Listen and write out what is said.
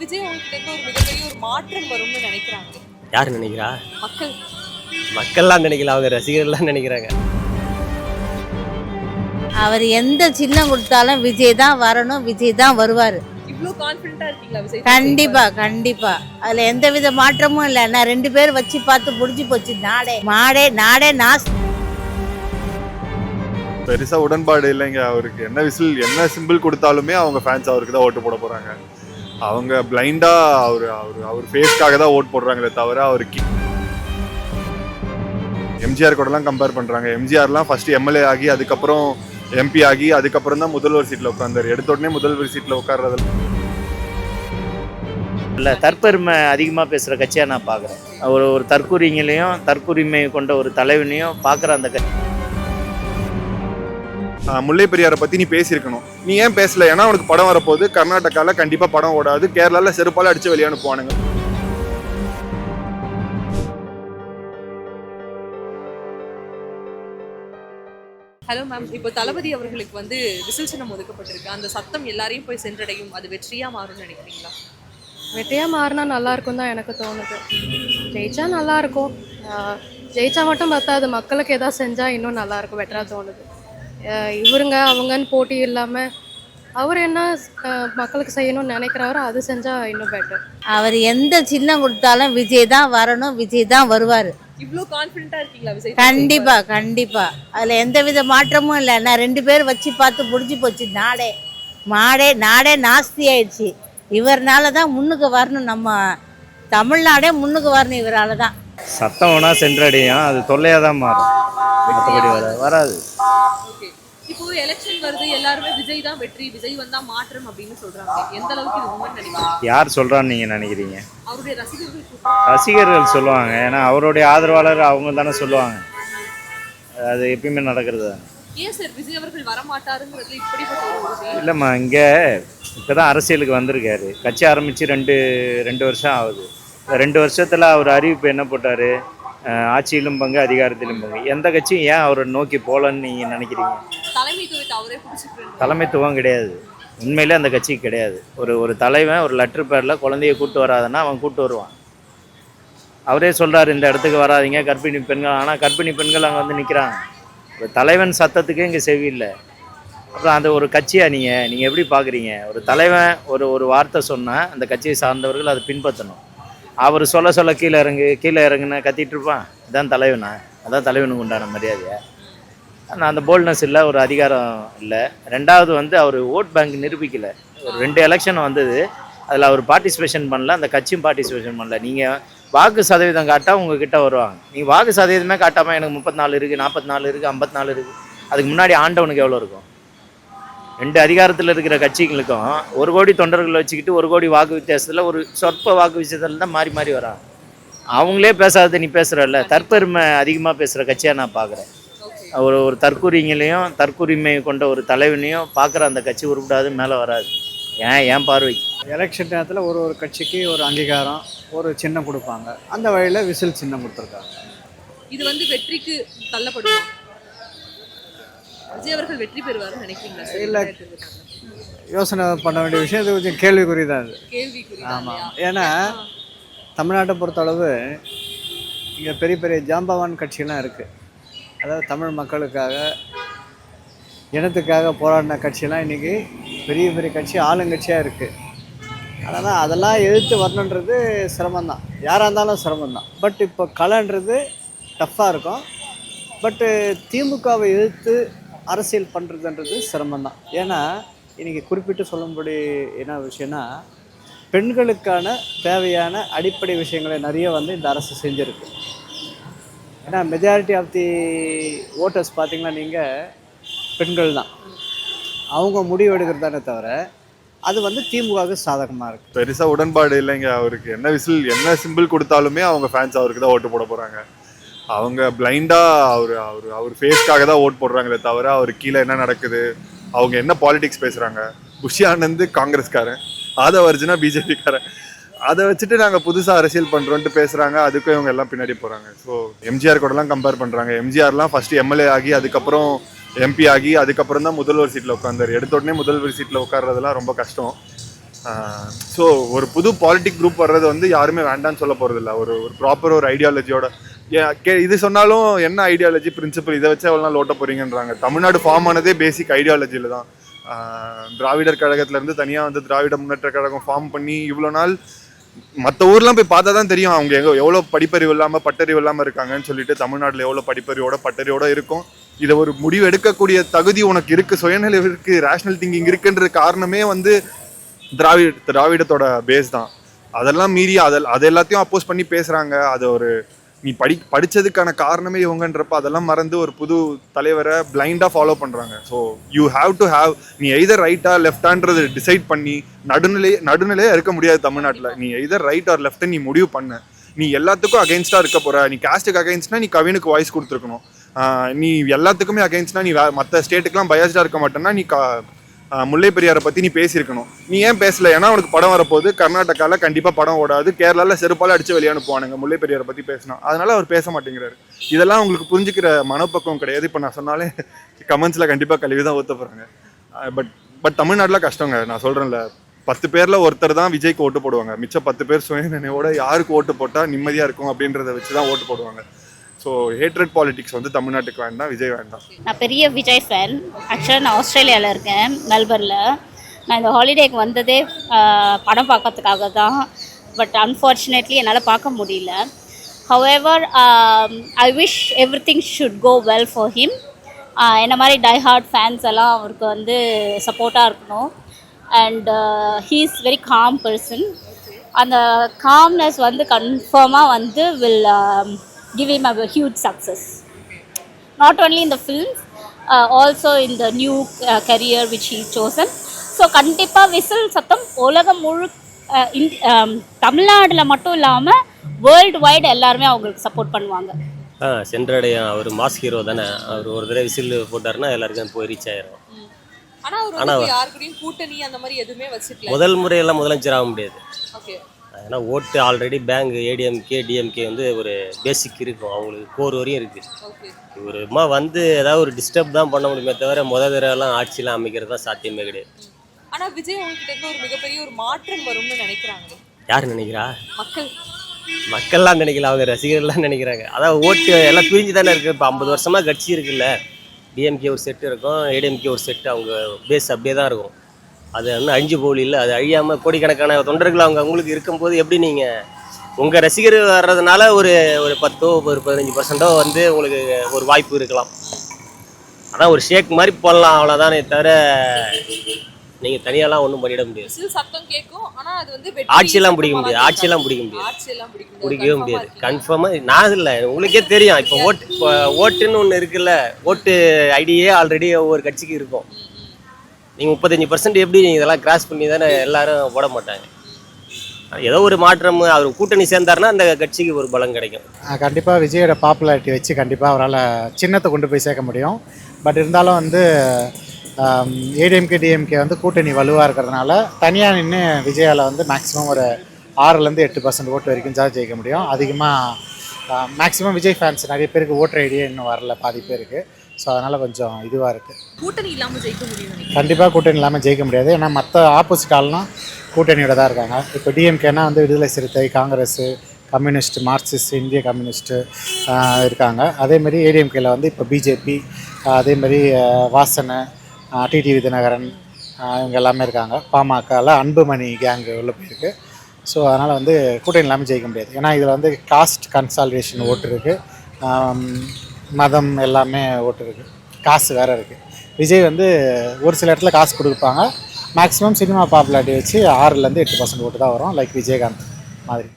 விஜய் அவங்ககிட்ட இருந்து ஒரு மிகப்பெரிய ஒரு மாற்றம் வரும்னு நினைக்கிறாங்க. யார் நினைக்கிறா? மக்கள். மக்கள்லாம் நினைக்கல, அவங்க ரசிகர்கள்லாம் நினைக்கிறாங்க. அவர் எந்த சின்னம் கொடுத்தாலும் விஜய் தான் வரணும், விஜய் தான் வருவார். இவ்ளோ கான்ஃபிடென்ட்டா இருக்கீங்களா விஜய்? கண்டிப்பா கண்டிப்பா, அதுல எந்த வித மாற்றமும் இல்லை. நான் 2 பேர் வச்சு பார்த்து முடிஞ்சு போச்சு. நாடே நாஸ். பெருசா உடன்பாடு இல்லைங்க அவருக்கு. என்ன விசில் என்ன சிம்பிள் கொடுத்தாலுமே அவங்க ஃபேன்ஸ் அவருக்கு தான் ஓட்டு போட போறாங்க. அவங்க பிளைண்டா அவர் ஃபேஸ்க்காக தான் ஓட் போடுறாங்களே தவிர அவருக்கு எம்ஜிஆர் கூடலாம் கம்பேர் பண்றாங்க. எம்ஜிஆர்லாம் ஃபர்ஸ்ட் எம்எல்ஏ ஆகி அதுக்கப்புறம் எம்பி ஆகி அதுக்கப்புறம் தான் முதல்வர் சீட்ல உட்கார்ந்தாரு. எடுத்த உடனே முதல்வர் சீட்ல உட்கார்றது இல்லை, தற்பெருமை அதிகமாக பேசுகிற கட்சியாக நான் பார்க்குறேன். ஒரு தற்கூரிங்களையும் தற்கூரிமை கொண்ட ஒரு தலைவனையும் பார்க்குற அந்த கட்சி. முல்லை பெரியாரை பத்தி நீ பேசியிருக்கணும். நீ ஏன் பேசல? ஏன்னா அவனுக்கு படம் வரப்போகுது. கர்நாடகால கண்டிப்பா படம் ஓடாது. கேரளால செருப்பால அடிச்சு வெளியே அனுப்புவானுங்க. ஹலோ மேம், இப்போ தளபதி அவர்களுக்கு வந்து விசில் சின்னம் ஒதுக்கப்பட்டிருக்கு. அந்த சத்தம் எல்லாரையும் போய் சென்றடையும். அது வெற்றியா மாறும்னு நினைக்கிறீங்களா? வெற்றியாக மாறினா நல்லாயிருக்கும் தான் எனக்கு தோணுது. ஜெயிச்சா நல்லாயிருக்கும். ஜெயிச்சா மட்டும் பத்தாது, மக்களுக்கு எதாவது செஞ்சால் இன்னும் நல்லாயிருக்கும், பெட்டராக தோணுது. இவருங்க அவங்கன்னு போட்டி இல்லாமல் அவர் என்ன மக்களுக்கு செய்யணும்னு நினைக்கிறாரோ அது செஞ்சால் இன்னும் பெட்டர். அவர் எந்த சின்னம் கொடுத்தாலும் விஜய் தான் வரணும், விஜய் தான் வருவார். இவ்ளோ கான்ஃபிடென்ட்டா இருக்கீங்களா விஜய்? கண்டிப்பா கண்டிப்பா, அதுல எந்த வித மாற்றமும் இல்லை. நான் 2 பேர் வச்சு பார்த்து முடிஞ்சு போச்சு. நாடே நாஸ்தி ஆயிடுச்சு. இவர்னால தான் முன்னுக்கு வரணும், நம்ம தமிழ்நாடே முன்னுக்கு வரணும் இவரால தான். சத்தம் வேணா சென்றடையும், அது தொல்லையாக தான் மாறும், மற்றபடி வராது. ஓகே, இப்போ எலெக்ஷன் வருது, எல்லாருமே விஜய் தான் வெற்றி, விஜய் வந்தா மாற்றம் அப்படின்னு சொல்றாங்க. எந்த அளவுக்கு இது உண்மைன்னு நினைக்கிறீங்க? யார் சொல்கிறான்னு நீங்கள் நினைக்கிறீங்க? அவருடைய ரசிகர்கள் ரசிகர்கள் சொல்லுவாங்க. ஏன்னா அவருடைய ஆதரவாளர் அவங்க தானே சொல்லுவாங்க. அது எப்பயுமே நடக்கிறது தான். ஏன் சார் விஜய் அவர்கள் வரமாட்டாருங்கிறது இப்படிப்பட்ட ஒரு விஷயம்? இல்லைம்மா, இங்கே இப்போ தான் அரசியலுக்கு வந்திருக்காரு. கட்சி ஆரம்பித்து ரெண்டு வருஷம் ஆகுது. 2 வருஷத்தில் அவர் அறிவிப்பு என்ன போட்டார்? ஆட்சியிலும் பங்கு, அதிகாரத்திலும் பங்கு. எந்த கட்சியும் ஏன் அவரை நோக்கி போகலன்னு நீங்கள் நினைக்கிறீங்க? தலைமைத்துவத்தை அவரே பிடிச்சிட்டு. தலைமைத்துவம் கிடையாது, உண்மையிலே அந்த கட்சிக்கு கிடையாது. ஒரு தலைவன் ஒரு லெட்டர் பேரில் குழந்தைய கூப்பிட்டு வராதுன்னா அவன் கூப்பிட்டு வருவான். அவரே சொல்கிறார், இந்த இடத்துக்கு வராதிங்க கர்ப்பிணி பெண்கள். ஆனால் கர்ப்பிணி பெண்கள் அங்கே வந்து நிற்கிறாங்க. ஒரு தலைவன் சத்தத்துக்கு இங்கே செவியில்லை. அப்புறம் அந்த ஒரு கட்சியாக நீங்கள் எப்படி பார்க்குறீங்க? ஒரு தலைவன் ஒரு வார்த்தை சொன்னால் அந்த கட்சியை சார்ந்தவர்கள் அதை பின்பற்றணும். அவர் சொல்ல கீழே இறங்குன்னு கத்திட்டு இருப்பான். இதான் தலைவனா? அதான் தலைவனுக்கு உண்டான மரியாதையா? ஆனால் அந்த போல்ட்னஸ் இல்லை, ஒரு அதிகாரம் இல்லை. 2வது வந்து அவர் ஓட் பேங்க் நிரூபிக்கலை. ஒரு 2 எலெக்ஷன் வந்தது, அதில் அவர் பார்ட்டிசிபேஷன் பண்ணல, அந்த கட்சியும் பார்ட்டிசிபேஷன் பண்ணல. நீங்கள் வாக்கு சதவீதம் காட்டால் உங்ககிட்ட வருவாங்க. நீங்கள் வாக்கு சதவீதமே காட்டாமல் எனக்கு 34 இருக்குது, 44 இருக்குது, 54 இருக்குது. அதுக்கு முன்னாடி ஆண்டவனுக்கு எவ்வளோ இருக்கும்? 2 அதிகாரத்தில் இருக்கிற கட்சிகளுக்கும் 1 கோடி தொண்டர்களை வச்சுக்கிட்டு 1 கோடி வாக்கு வித்தியாசத்தில் ஒரு சொற்ப வாக்கு வித்தியாசத்தில் தான் மாறி வராங்க. அவங்களே பேசாத நீ பேசுகிறல்ல, தற்பெருமை அதிகமாக பேசுகிற கட்சியாக நான் பார்க்குறேன். ஒரு தற்கூரிங்களையும் தற்கூரிமை கொண்ட ஒரு தலைவனையும் பார்க்குற அந்த கட்சி உருப்படாது, மேலே வராது. ஏன் பார்வைக்கு எலெக்ஷன் நேரத்தில் ஒரு கட்சிக்கு ஒரு அங்கீகாரம், ஒரு சின்னம் கொடுப்பாங்க. அந்த வழியில் விசில் சின்னம் கொடுத்துருக்காங்க. இது வந்து வெற்றிக்கு தள்ளப்படுமா? விஜய் அவர்கள் வெற்றி பெறுவார்னு நினைக்கிறீங்களா? இல்லை, யோசனை பண்ண வேண்டிய விஷயம். இது கொஞ்சம் கேள்விக்குறி தான் இது. கேள்விக்குறி. ஆமாம், ஏன்னா தமிழ்நாட்டை பொறுத்தளவு இங்கே பெரிய ஜாம்பவான் கட்சியெல்லாம் இருக்குது. அதாவது தமிழ் மக்களுக்காக, இனத்துக்காக போராடின கட்சியெல்லாம் இன்றைக்கி பெரிய கட்சி ஆளுங்கட்சியாக இருக்குது. அதனால் அதெல்லாம் எதிர்த்து வரணுன்றது சிரமந்தான், யாராக இருந்தாலும் சிரமந்தான். பட் இப்போ கலைன்றது டஃப்பாக இருக்கும். பட்டு திமுகவை எதிர்த்து அரசியல் பண்ணுறதுன்றது சிரமந்தான். ஏன்னா இன்றைக்கி குறிப்பிட்டு சொல்லும்படி என்ன விஷயம்னா, பெண்களுக்கான தேவையான அடிப்படை விஷயங்களை நிறைய வந்து இந்த அரசு செஞ்சுருக்கு. ஏன்னா மெஜாரிட்டி ஆஃப் தி ஓட்டர்ஸ் பார்த்திங்கன்னா நீங்கள் பெண்கள் தான். அவங்க முடிவு எடுக்கிறதானே தவிர அது வந்து திமுகவுக்கு சாதகமாக இருக்குது. பெருசா உடன்பாடு இல்லைங்க அவருக்கு. என்ன விசில் என்ன சிம்பிள் கொடுத்தாலுமே அவங்க ஃபேன்ஸ் அவருக்கு தான் ஓட்டு போட போறாங்க. அவங்க பிளைண்டா அவர் ஃபேஸ்க்காக தான் ஓட் போடுறாங்களே தவிர அவருக்கு கீழே என்ன நடக்குது, அவங்க என்ன பாலிடிக்ஸ் பேசுறாங்க. புஷி ஆனந்த் காங்கிரஸ்காரன், ஆதவ அர்ஜுனா பிஜேபிக்காரன், அதை வச்சுட்டு நாங்கள் புதுசாக அரசியல் பண்ணுறோன்ட்டு பேசுகிறாங்க. அதுக்கும் இவங்க எல்லாம் பின்னாடி போகிறாங்க. ஸோ எம்ஜிஆர் கூடலாம் கம்பேர் பண்ணுறாங்க. எம்ஜிஆர்லாம் ஃபஸ்ட்டு எம்எல்ஏ ஆகி அதுக்கப்புறம் எம்பி ஆகி அதுக்கப்புறம் தான் முதல்வர் சீட்டில் உட்காந்தார். எடுத்த உடனே முதல்வர் சீட்டில் உட்கார்றதுலாம் ரொம்ப கஷ்டம். ஸோ ஒரு புது பாலிட்டிக் குரூப் வர்றது வந்து யாருமே வேண்டான்னு சொல்ல போகிறதில்ல. ஒரு ஒரு ப்ராப்பர் ஒரு ஐடியாலஜியோட இது சொன்னாலும் என்ன ஐடியாலஜி பிரின்சிபல் இதை வச்சு எவ்வளோ நாள் ஓட்ட போகிறீங்கன்றாங்க. தமிழ்நாடு ஃபார்ம் ஆனதே பேசிக் ஐடியாலஜியில் தான். திராவிடர் கழகத்துலேருந்து தனியாக வந்து திராவிட முன்னேற்ற கழகம் ஃபார்ம் பண்ணி இவ்வளோ நாள் மற்ற ஊர்லாம் போய் பார்த்தா தான் தெரியும் அவங்க எவ்வளோ படிப்பறிவு இல்லாமல் பட்டறிவு இல்லாமல் இருக்காங்கன்னு சொல்லிட்டு. தமிழ்நாட்டில் எவ்வளோ படிப்பறிவோட பட்டறிவோட இருக்கும். இதை ஒரு முடிவு எடுக்கக்கூடிய தகுதி உனக்கு இருக்குது, சுயநிலை இருக்குது, ரேஷ்னல் திங்கிங் இருக்குன்ற காரணமே வந்து திராவிடத்தோட பேஸ் தான். அதெல்லாம் மீறி அது எல்லாத்தையும் அப்போஸ் பண்ணி பேசுகிறாங்க. அது ஒரு நீ படித்ததுக்கான காரணமே இவங்கன்றப்ப அதெல்லாம் மறந்து ஒரு புது தலைவரை பிளைண்டாக ஃபாலோ பண்ணுறாங்க. So you have to have, நீ எய்தர் ரைட்டா லெஃப்டான்றது டிசைட் பண்ணி நடுநிலையாக இருக்க முடியாது தமிழ்நாட்டில். நீ எய்தர் ரைட் ஆர் லெஃப்ட் நீ முடிவு பண்ண. நீ எல்லாத்துக்கும் அகைன்ஸ்டாக இருக்க போகிற. நீ காஸ்ட்டுக்கு அகைன்ஸ்ட்னா நீ கவினுக்கு வாய்ஸ் கொடுத்துருக்கணும். நீ எல்லாத்துக்குமே அகைன்ஸ்ட்னா நீ மற்ற ஸ்டேட்டுக்கெலாம் பயாஸ்டாக இருக்க மாட்டேன்னா நீ முல்லை பெரியாரை பற்றி நீ பேசியிருக்கணும். நீ ஏன் பேசல? ஏன்னா உனக்கு படம் வரப்போகுது. கர்நாடகாவில் கண்டிப்பாக படம் ஓடாது. கேரளாவில் செருப்பால் அடித்து வெளியே அனுப்புவானுங்க முல்லை பெரியாரை பற்றி பேசினா. அதனால அவர் பேச மாட்டேங்கிறாரு. இதெல்லாம் உங்களுக்கு புரிஞ்சுக்கிற மனப்பக்கம் கிடையாது. இப்போ நான் சொன்னாலே கமெண்ட்ஸில் கண்டிப்பாக கழுவி தான் ஊற்ற போகிறாங்க. பட் தமிழ்நாட்டில் கஷ்டங்க. நான் சொல்கிறேன்ல, 10 பேரில் ஒருத்தர் தான் விஜய்க்கு ஓட்டு போடுவாங்க. மிச்சம் 10 பேர் சுயநினைவோட யாருக்கு ஓட்டு போட்டால் நிம்மதியாக இருக்கும் அப்படின்றத வச்சு தான் ஓட்டு போடுவாங்க. ஸோ ஹேட்ரட் பாலிடிக்ஸ் வந்து தமிழ்நாட்டுக்கு வேண்டாம், விஜய் வேண்டாம். நான் பெரிய விஜய் ஃபேன். ஆக்சுவலாக நான் ஆஸ்திரேலியாவில் இருக்கேன், மெல்பர்னில். நான் இந்த ஹாலிடேக்கு வந்ததே படம் பார்க்கறதுக்காக தான். பட் அன்ஃபார்ச்சுனேட்லி என்னால் பார்க்க முடியல. However I wish everything should go well for him. என்ன மாதிரி டை ஹார்ட் ஃபேன்ஸ் எல்லாம் அவருக்கு வந்து சப்போர்ட்டாக இருக்கணும். And he is very com person. அந்த காம்னஸ் வந்து கன்ஃபார்மாக வந்து will give him a huge success, not only in the films, also in the new career which he's chosen. So கண்டிப்பா விசில் சத்தம் உலகம் முழு தமிழ்நாடுல மட்டும் இல்லாமல் வேர்ல்டு வைடு எல்லாருமே அவங்களுக்கு சப்போர்ட் பண்ணுவாங்க. சென்றடையும். அவர் மாஸ் ஹீரோ தானே. அவர் ஒரு தடவை விசில் போட்டாருன்னா எல்லாருக்கும் போய் ரீச் ஆயிரும். ஆனால் யாருக்கூடயும் கூட்டணி அந்த மாதிரி எதுவுமே வச்சுக்கல. முதல் முறையெல்லாம் முதலமைச்சர் ஆக முடியாது. ஓகே. ஏன்னா ஓட்டு ஆல்ரெடி பேங்க் ஏடிஎம்கே டிஎம்கே வந்து ஒரு பேசிக் இருக்கும், அவங்களுக்கு கோர் வரையும் இருக்குது. இவருமா வந்து ஏதாவது ஒரு டிஸ்டர்ப் தான் பண்ண முடியுமே தவிர தடவைலாம் ஆட்சியெலாம் அமைக்கிறது தான் சாத்தியமே கிடையாது. ஆனால் விஜய் அவங்ககிட்ட இருந்து ஒரு மிகப்பெரிய ஒரு மாற்றம் வரும்னு நினைக்கிறாங்க. யார் நினைக்கிறா? மக்கள்லாம் நினைக்கல, அவங்க ரசிகர்கள்லாம் நினைக்கிறாங்க. அதாவது ஓட்டு எல்லாம் பிரிஞ்சு தானே இருக்குது. இப்போ 50 வருஷமாக கட்சி இருக்குல்ல, டிஎம்கே ஒரு செட்டு இருக்கும், ஏடிஎம்கே ஒரு செட்டு, அவங்க பேஸ் அப்படியே தான் இருக்கும். அது இன்னும் அழிஞ்சு போகல. இல்லை, அது அழியாமல் கோடிக்கணக்கான தொண்டர்கள் அவங்களுக்கு இருக்கும்போது எப்படி நீங்கள் உங்கள் ரசிகர் வர்றதுனால ஒரு 10 ஒரு 15% வந்து உங்களுக்கு ஒரு வாய்ப்பு இருக்கலாம். ஆனால் ஒரு ஷேக் மாதிரி போடலாம், அவ்வளோதானே தவிர நீங்கள் தனியாலாம் ஒன்றும் பண்ணிட முடியாது. சத்தம் கேட்கும். ஆனால் அது வந்து ஆட்சியெல்லாம் பிடிக்கவே முடியாது. கன்ஃபார்மாக நான் இல்லை, உங்களுக்கே தெரியும். இப்போ ஓட்டுன்னு ஒன்று இருக்குல்ல, ஓட்டு ஐடியே ஆல்ரெடி ஒவ்வொரு கட்சிக்கு இருக்கும். நீங்கள் 35% எப்படி நீங்கள் இதெல்லாம் கிராஸ் பண்ணி தானே எல்லாரும் போட மாட்டாங்க. ஏதோ ஒரு மாற்றம், அவர் கூட்டணி சேர்ந்தாருன்னா அந்த கட்சிக்கு ஒரு பலம் கிடைக்கும். கண்டிப்பாக விஜயோட பாப்புலாரிட்டி வச்சு கண்டிப்பாக அவரால் சின்னத்தை கொண்டு போய் சேர்க்க முடியும். பட் இருந்தாலும் வந்து ஏடிஎம்கே டிஎம்கே வந்து கூட்டணி வலுவாக இருக்கிறதுனால தனியாக நின்று விஜயால் வந்து மேக்ஸிமம் ஒரு 6-8% ஓட்டு வரைக்கும் தான் ஜெயிக்க முடியும். அதிகமாக மேக்ஸிமம் விஜய் ஃபேன்ஸ் நிறைய பேருக்கு ஓட்டர் ஐடியே இன்னும் வரல, பாதி பேருக்கு. ஸோ அதனால் கொஞ்சம் இதுவாக இருக்குது. கூட்டணி இல்லாமல் ஜெயிக்க முடியும்? கண்டிப்பாக கூட்டணி இல்லாமல் ஜெயிக்க முடியாது. ஏன்னா மற்ற ஆப்போசிட் ஆள்லாம் கூட்டணியோட தான் இருக்காங்க. இப்போ டிஎம்கேனா வந்து விடுதலை சிறுத்தை, காங்கிரஸ், கம்யூனிஸ்ட், மார்க்சிஸ்ட், இந்திய கம்யூனிஸ்ட்டு இருக்காங்க. அதேமாதிரி ஏடிஎம்கேல வந்து இப்போ பிஜேபி, அதேமாதிரி வாசனை, டிடிவி தினகரன் இவங்க எல்லாமே இருக்காங்க. பாமகவில் அன்புமணி கேங்கு உள்ள போயிருக்கு. ஸோ அதனால் வந்து கூட்டணி இல்லாமல் ஜெயிக்க முடியாது. ஏன்னா இதில் வந்து காஸ்ட் கன்சாலிடேஷன் ஓட்டு இருக்குது, மதம் எல்லாமே ஓட்டு இருக்குது, காசு வேறு இருக்குது. விஜய் வந்து ஒரு சில இடத்துல காசு கொடுப்பாங்க. மேக்ஸிமம் சினிமா பாப்புலாரிட்டி வச்சு 6-8% ஓட்டு தான் வரும், லைக் விஜயகாந்த் மாதிரி.